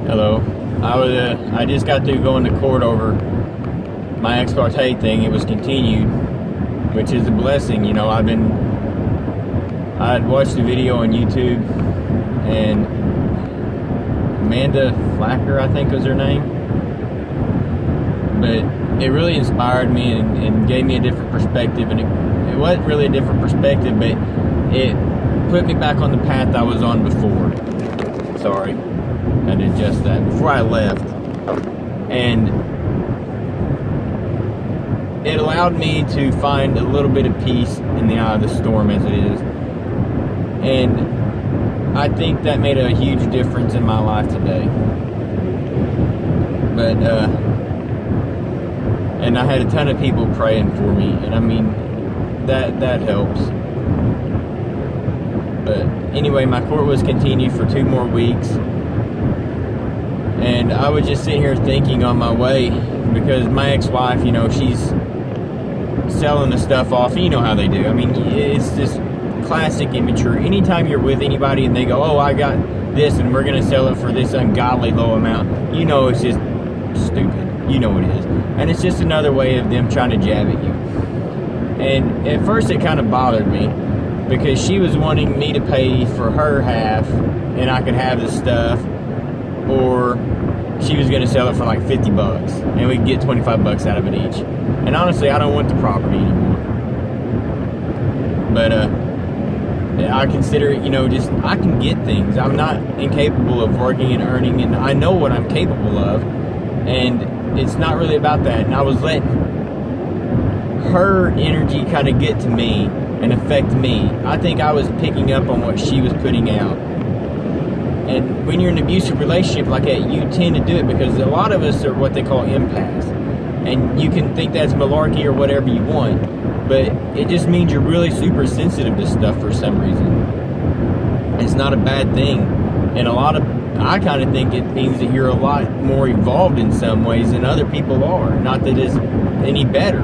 Hello. I just got through going to court over my ex parte thing. It was continued, which is a blessing. You know, I'd watched the video on YouTube, and Amanda Flacker, I think was her name. But it really inspired me and gave me a different perspective. And it wasn't really a different perspective, but it put me back on the path I was on before. Sorry. I did just that before I left, and it allowed me to find a little bit of peace in the eye of the storm, as it is, and I think that made a huge difference in my life today. But and I had a ton of people praying for me, and I mean that helps. But anyway, my court was continued for 2 more weeks. And I was just sitting here thinking on my way, because my ex-wife, you know, she's selling the stuff off. You know how they do. I mean, it's just classic immature. Anytime you're with anybody and they go, oh, I got this and we're going to sell it for this ungodly low amount, you know it's just stupid. You know it is. And it's just another way of them trying to jab at you. And at first it kind of bothered me, because she was wanting me to pay for her half and I could have the stuff, or she was going to sell it for like $50 and we could get $25 out of it each. And honestly, I don't want the property anymore. But I consider it, you know, just I can get things. I'm not incapable of working and earning, and I know what I'm capable of, and it's not really about that. And I was letting her energy kind of get to me and affect me. I think I was picking up on what she was putting out. And when you're in an abusive relationship like that, you tend to do it, because a lot of us are what they call empaths. And you can think that's malarkey or whatever you want, but it just means you're really super sensitive to stuff for some reason. It's not a bad thing. And I kind of think it means that you're a lot more evolved in some ways than other people are. Not that it's any better.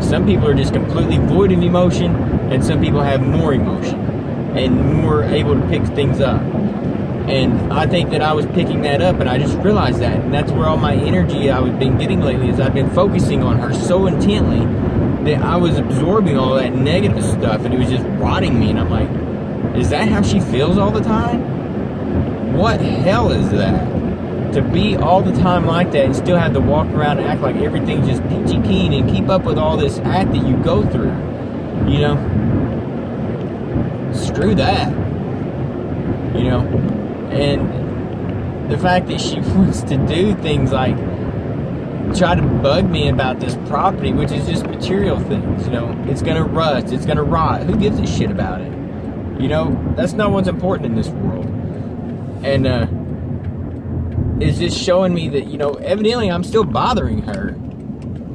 Some people are just completely void of emotion, and some people have more emotion and more able to pick things up. And I think that I was picking that up, and I just realized that. And that's where all my energy I've been getting lately is I've been focusing on her so intently that I was absorbing all that negative stuff, and it was just rotting me. And I'm like, is that how she feels all the time? What hell is that? To be all the time like that and still have to walk around and act like everything's just peachy keen and keep up with all this act that you go through. You know? Screw that. You know? And the fact that she wants to do things like try to bug me about this property, which is just material things, you know, it's gonna rust, it's gonna rot, who gives a shit about it? You know, that's not what's important in this world. And it's just showing me that, you know, evidently I'm still bothering her.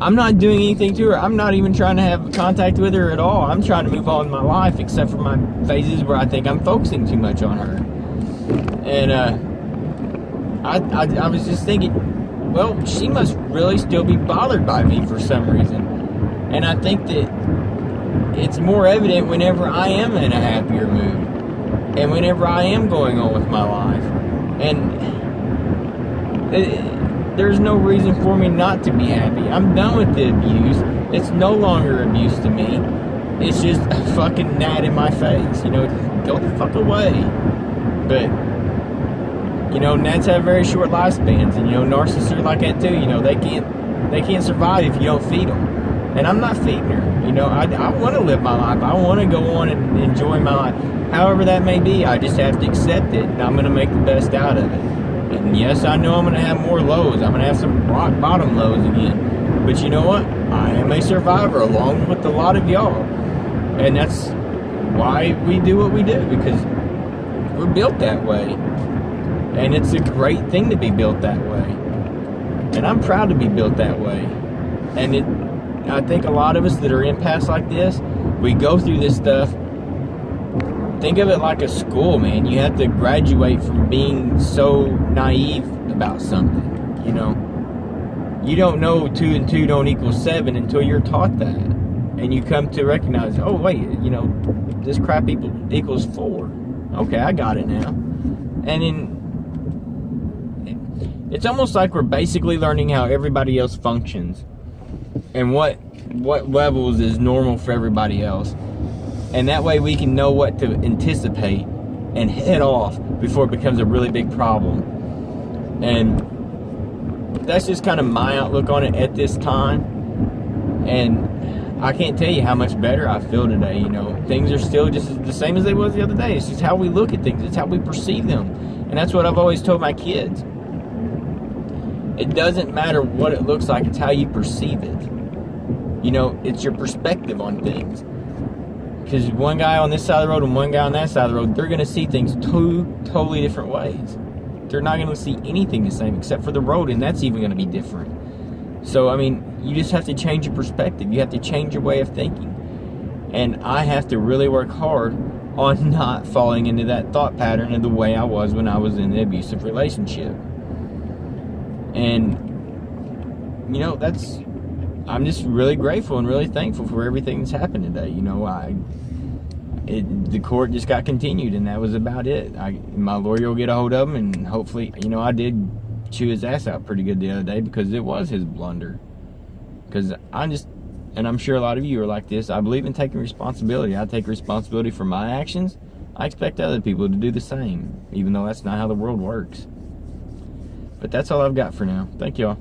I'm not doing anything to her. I'm not even trying to have contact with her at all. I'm trying to move on in my life, except for my phases where I think I'm focusing too much on her. And I was just thinking, well, she must really still be bothered by me for some reason. And I think that it's more evident whenever I am in a happier mood, and whenever I am going on with my life. And there's no reason for me not to be happy. I'm done with the abuse. It's no longer abuse to me. It's just a fucking gnat in my face. You know, go the fuck away. But, you know, gnats have very short lifespans, and, you know, narcissists are like that too. You know, they can't survive if you don't feed them. And I'm not feeding her. You know, I want to live my life. I want to go on and enjoy my life. However that may be, I just have to accept it, and I'm going to make the best out of it. And yes, I know I'm going to have more lows. I'm going to have some rock bottom lows again. But you know what? I am a survivor along with a lot of y'all. And that's why we do what we do, because we're built that way. And it's a great thing to be built that way. And I'm proud to be built that way. And I think a lot of us that are empaths like this, we go through this stuff. Think of it like a school, man. You have to graduate from being so naive about something, you know. You don't know 2 and 2 don't equal 7 until you're taught that. And you come to recognize, oh, wait, you know, this crap equals 4. Okay, I got it now. And then It's almost like we're basically learning how everybody else functions and what levels is normal for everybody else. And that way we can know what to anticipate and head off before it becomes a really big problem. And that's just kind of my outlook on it at this time. And I can't tell you how much better I feel today. You know, things are still just the same as they was the other day. It's just how we look at things. It's how we perceive them. And that's what I've always told my kids. It doesn't matter what it looks like. It's how you perceive it. You know, it's your perspective on things. Because one guy on this side of the road and one guy on that side of the road, they're going to see things two totally different ways. They're not going to see anything the same except for the road, and that's even going to be different. So, I mean, you just have to change your perspective. You have to change your way of thinking. And I have to really work hard on not falling into that thought pattern of the way I was when I was in the abusive relationship. And, you know, I'm just really grateful and really thankful for everything that's happened today. You know, the court just got continued, and that was about it. My lawyer will get a hold of him, and hopefully, you know, I did chew his ass out pretty good the other day because it was his blunder. Because and I'm sure a lot of you are like this, I believe in taking responsibility. I take responsibility for my actions. I expect other people to do the same, even though that's not how the world works. But that's all I've got for now. Thank y'all.